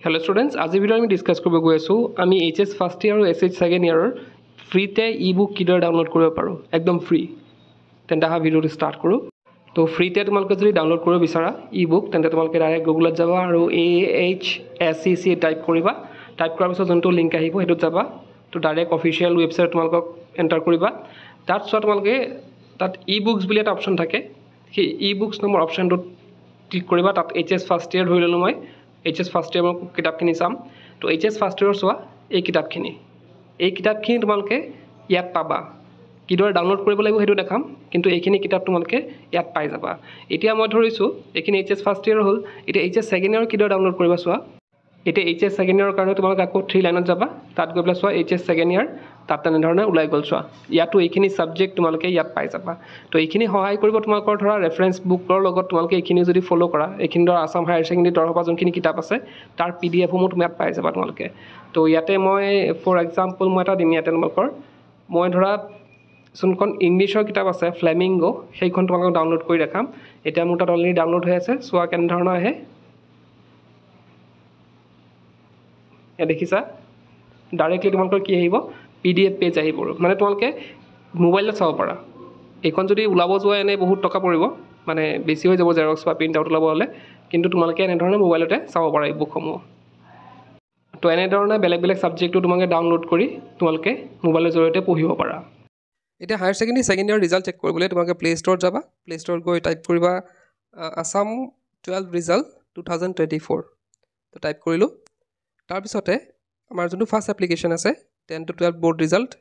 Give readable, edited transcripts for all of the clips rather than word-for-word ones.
Hello students, আজি video' আমি discuss কৰিব গৈ আছো আমি এইচএস ফাৰ্ষ্ট ইয়াৰ আৰু এছএইচ সেকেন্ড ইয়াৰৰ ফ্ৰীতে ই-বুক কিদৰে ডাউনলোড কৰিব পাৰো একদম ফ্ৰী তেন্তে হা ভিডিঅ'টো ষ্টাৰ্ট কৰো তো ফ্ৰীতে তোমালোকে যদি ডাউনলোড কৰিব বিচাৰা ই-বুক তেন্তে তোমালোকে ডাইৰেক্ট গুগলত যাবা আৰু AHSCC টাইপ কৰিবা টাইপ কৰাৰ পিছত যোনটো লিংক আহিব হেতুত যাবা তো ডাইৰেক্ট অফিচিয়েল ৱেবছাইট তোমালোকক এন্টাৰ কৰিবা তাত চোৱা তোমালোকে তাত ই-বুকছ বুলি এটা অপচন থাকে সেই ই-বুকছ নম্বৰ অপচনটোত ক্লিক কৰিবা তাত এইচএস ফাৰ্ষ্ট ইয়াৰ ধৰি ললো মই এইচএস ফাৰ্ষ্ট ইয়াৰ কিতাপখিনি চাম তো এইচএস ফাৰ্ষ্ট ইয়াৰ চোৱা এই কিতাপখিনি তোমালোকে ইয়াত পাবা কিদৰে ডাউনলোড কৰিব লাগিব হেতু দেখাম কিন্তু এইখিনি কিতাপ তোমালোকে ইয়াত পাই যাবা এতিয়া মই ধৰিছো এইখিনি এইচএস ফাৰ্ষ্ট ইয়াৰ হ'ল এতিয়া এইচএস সেকেন্ড ইয়াৰ কিদৰে ডাউনলোড কৰিবা চোৱা এতিয়া এইচএস সেকেন্ড ইয়াৰৰ কাৰণে তোমালোকে আকৌ 3 লাইনত যাবা তাত গৈ পেলাই চোৱা এইচএস সেকেন্ড ইয়াৰ তাত তেনে ধৰণে ওলাই গল চোৱা ইয়াতো এইখিনি সাবজেক্ট তোমালোকে ইয়াত পাই যাবা তো এইখিনি সহায় কৰিব তোমালোকৰ ধৰা ৰেফাৰেন্স বুকৰ লগত তোমালোকে এইখিনি যদি ফলো কৰা এইখিনি ধৰা আসাম হায়াৰ সেকেন্ডাৰী তৰফৰ যোনখিনি কিতাপ আছে তাৰ পিডিএফ সমূহ তুমি ইয়াত পাই যাবা তোমালোকে তো ইয়াতে মই ফৰ এক্সাম্পল মই এটা দিম ইয়াতে তোমালোকৰ মই ধৰা যোনখন ইংলিছৰ কিতাপ আছে ফ্লেমিংগো সেইখন তোমালোকক ডাউনলোড কৰি দেখাম এতিয়া মোৰ তাত অলৰেডি ডাউনলোড হৈ আছে চোৱা কেনে ধৰণৰ আহে এ দেখিছা ডাইৰেক্টলি তোমালোকৰ কি আহিব পিডিএফ পেজ আহিব মানে তোমালোকে মোবাইলত চাব পাৰা এইখন যদি উলাব যোৱা এনে বহুত টকা পৰিব মানে বেছি হৈ যাব জেৰক্স বা প্ৰিন্ট আউট উলাব হলে কিন্তু তোমালোকে এনে ধৰণে মোবাইলতে চাব পাৰা এই বুকসমূহ তো এনে ধৰণে বেলেগ সাবজেক্টটো তোমালোকে ডাউনলোড কৰি তোমালোকে মোবাইলৰ জৰিয়তে পঢ়িব পাৰা এতিয়া হায়াৰ সেকেন্ডাৰী সেকেন্ড ইয়াৰ ৰিজাল্ট চেক কৰিবলৈ তোমালোকে প্লে ষ্ট'ৰত যাবা প্লে ষ্ট'ৰত গৈ টাইপ কৰিবা আসাম 12 ৰিজাল্ট 2024 তো টাইপ কৰিলো তাৰ পিছতে আমাৰ যোনটো ফাৰ্স্ট এপ্লিকেশন আছে 10 to 12 board result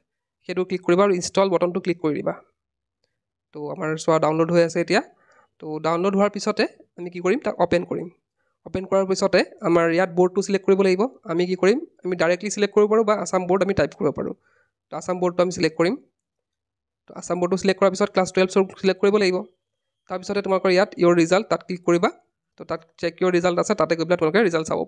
হেতু ক্লিক কৰিবা আৰু ইনষ্টল বটনটো ক্লিক কৰি দিবা তো আমাৰ সোৱা ডাউনলোড হৈ আছে এতিয়া তো ডাউনলোড হোৱাৰ পিছতে আমি কি কৰিম তাক ওপেন কৰিম ওপেন কৰাৰ পিছতে আমাৰ ইয়াত বোৰ্ডটো সিলেক্ট কৰিব লাগিব আমি কি কৰিম আমি ডাইৰেক্টলি সিলেক্ট কৰিব পাৰো বা আসাম বোৰ্ড আমি টাইপ কৰিব পাৰো তো আসাম বোৰ্ডটো আমি সিলেক্ট কৰিম তো আসাম বোৰ্ডটো সিলেক্ট কৰাৰ পিছত ক্লাস 12 সিলেক্ট কৰিব লাগিব তাৰ পিছতে তোমালোকৰ ইয়াত ইয়োৰ ৰিজাল্ট তাত ক্লিক কৰিবা তো তাত চেক ইয়োৰ ৰিজাল্ট আছে তাতে গৈ পেলাই তোমালোকে ৰিজাল্ট চাব পাৰা